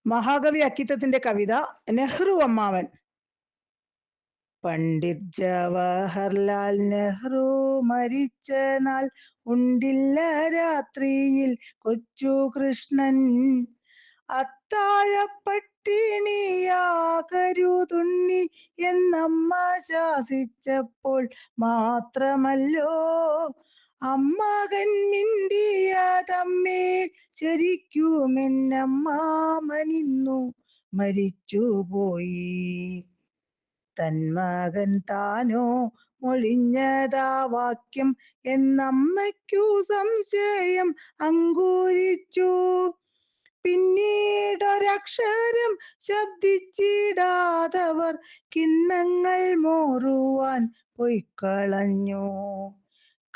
മഹാകവി അക്കിത്തത്തിന്റെ കവിത നെഹ്റു അമ്മാവൻ. പണ്ഡിറ്റ് ജവഹർലാൽ നെഹ്റു മരിച്ച നാൾ ഉണ്ടില്ല രാത്രിയിൽ കൊച്ചു കൃഷ്ണൻ. അത്താഴപ്പട്ടിണിയാകരുതുണ്ണി എന്നമ്മ ശാസിച്ചപ്പോൾ മാത്രമല്ലോ അമ്മകൻ മിണ്ടിയതമ്മേ, ശരിക്കുമെന്നമ്മാമനിന്നു മരിച്ചുപോയി. തന്മകൻ താനോ മൊഴിഞ്ഞതാ വാക്യം എന്നമ്മയ്ക്കു സംശയം അങ്കുരിച്ചു. പിന്നീടൊരക്ഷരം ശബ്ദിച്ചിടാതവർ കിണ്ണങ്ങൾ മോറുവാൻ പൊയ്ക്കളഞ്ഞു.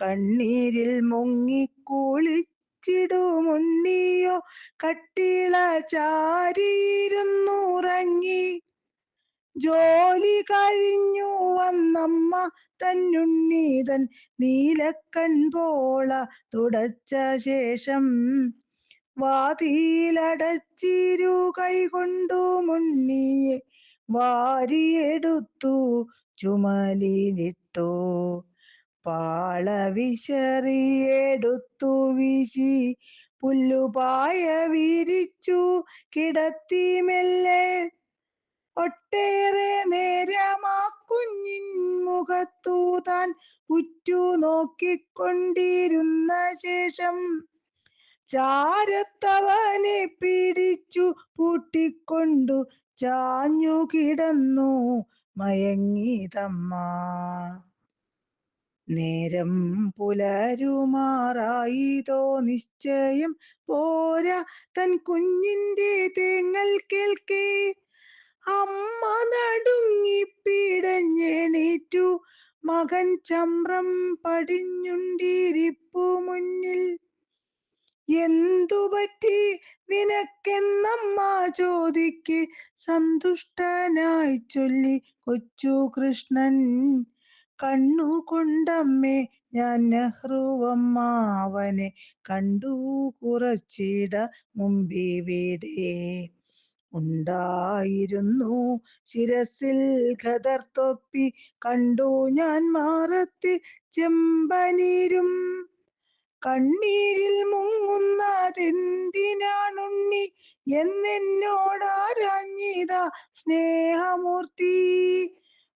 കണ്ണീരിൽ മുങ്ങിക്കുളിച്ചിടുമുണ്ണിയോ കട്ടിള ചാരിയിരുന്നുറങ്ങി. ജോലി കഴിഞ്ഞു വന്നമ്മ തന്നുണ്ണീതൻ നീലക്കൺപോള തുടച്ച ശേഷം വാതിലടച്ചിരു കൈകൊണ്ടു മുണ്ണിയെ വാരിയെടുത്തു ചുമലിലിട്ടു. പാളവിശറിയെടുത്തു വീശി പുല്ലുപായ വിരിച്ചു കിടത്തി മെല്ലെ. ഒട്ടേറെ നേരമാ കുഞ്ഞിൻ മുഖത്തു താൻ ഉറ്റു നോക്കിക്കൊണ്ടിരുന്ന ശേഷം ചാരത്തവനെ പിടിച്ചു പൂട്ടിക്കൊണ്ടു ചാഞ്ഞു കിടന്നു മയങ്ങിതമ്മ. നേരം പുലരുമാറായിതോ നിശ്ചയം പോരാ തൻ കുഞ്ഞിന്റെ തേങ്ങൽ കേൾക്കേ. അമ്മ നടുങ്ങിപ്പിടഞ്ഞെണീറ്റു. മകൻ ചമ്രം പടിഞ്ഞുണ്ടിരിപ്പു മുന്നിൽ. എന്തുപറ്റി നിനക്കെന്നമ്മ ചോദിക്ക് സന്തുഷ്ടനായി ചൊല്ലി കൊച്ചു കൃഷ്ണൻ. കണ്ണുകൊണ്ടമ്മേ ഞാൻ നെഹ്റുവമ്മാവനെ കണ്ടു കുറച്ചിട മുമ്പിവിടെ. ഉണ്ടായിരുന്നു ശിരസിൽ ഖദർ തൊപ്പി, കണ്ടു ഞാൻ മാറത്ത് ചെമ്പനീരും. കണ്ണീരിൽ മുങ്ങുന്നതെന്തിനാണുണ്ണി എന്നെന്നോടാരാഞ്ഞിതാ സ്നേഹമൂർത്തി.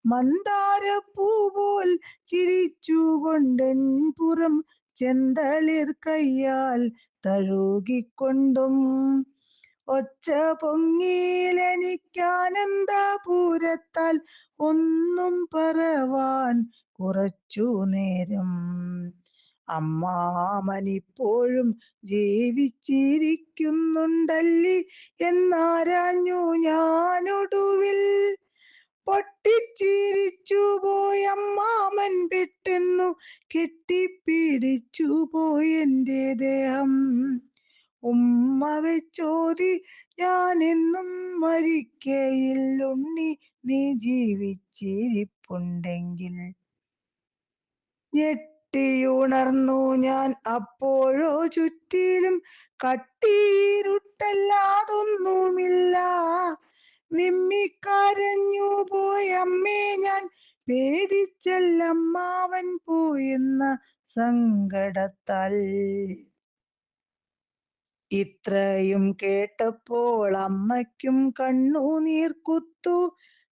മന്ദാരപ്പൂ പോൽ ചിരിച്ചുകൊണ്ടെൻ പുറം ചെന്തളിർ കയ്യാൽ തഴുകിക്കൊണ്ടും ഒച്ച പൊങ്ങിയിലെനിക്കാനന്ദപൂരത്താൽ ഒന്നും പറവാൻ കുറച്ചു നേരം. അമ്മാമനിപ്പോഴും ജീവിച്ചിരിക്കുന്നുണ്ടല്ലി എന്നാരാഞ്ഞു ഞാനൊടുവിൽ. പൊട്ടിച്ചിരിച്ചുപോയമ്മാമൻ പെട്ടെന്നു കെട്ടിപ്പിടിച്ചുപോയെന്റെ ദേഹം. ഉമ്മ വെച്ചോതി ഞാനെന്നും മരിക്കയില്ലുണ്ണി നീ ജീവിച്ചിരിപ്പുണ്ടെങ്കിൽ. ഞെട്ടിയുണർന്നു ഞാൻ അപ്പോഴോ ചുറ്റിലും കട്ടീരുട്ടല്ലാതൊന്നുമില്ല. വിമ്മിക്കരഞ്ഞു പോയമ്മേ ഞാൻ, പേടിച്ചല്ലമ്മാവൻ പോയെന്ന സങ്കടത്താൽ. ഇത്രയും കേട്ടപ്പോൾ അമ്മയ്ക്കും കണ്ണുനീർക്കുത്തു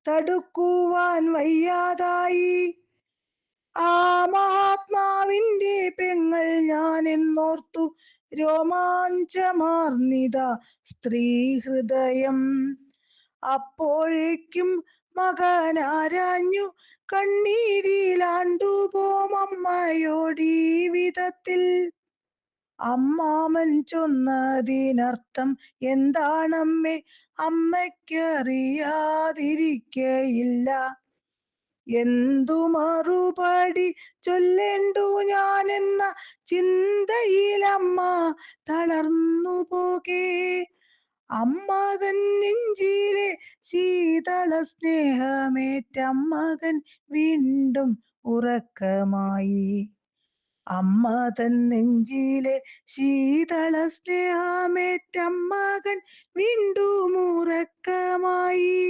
തടുക്കുവാൻ വയ്യാതായി. ആ മഹാത്മാവിന്റെ പെങ്ങൾ ഞാനെന്നോർത്തു രോമാഞ്ചമാർന്നിതാ സ്ത്രീഹൃദയം. അപ്പോഴേക്കും മകനാരാഞ്ഞു കണ്ണീരിലാണ്ടുപോമമ്മയോടീ വിധത്തിൽ. അമ്മാമൻ ചൊന്നതിനർത്ഥം എന്താണമ്മേ അമ്മയ്ക്കറിയാതിരിക്കയില്ല. എന്തു മറുപടി ചൊല്ലേണ്ടു ഞാനെന്ന ചിന്തയിലമ്മ തളർന്നു പോകേ. അമ്മ തൻ നെഞ്ചിലെ ശീതള സ്നേഹമേറ്റമ്മകൻ വീണ്ടും ഉറക്കമായി. അമ്മ തൻ നെഞ്ചിലെ ശീതള സ്നേഹമേറ്റമ്മകൻ വീണ്ടും ഉറക്കമായി.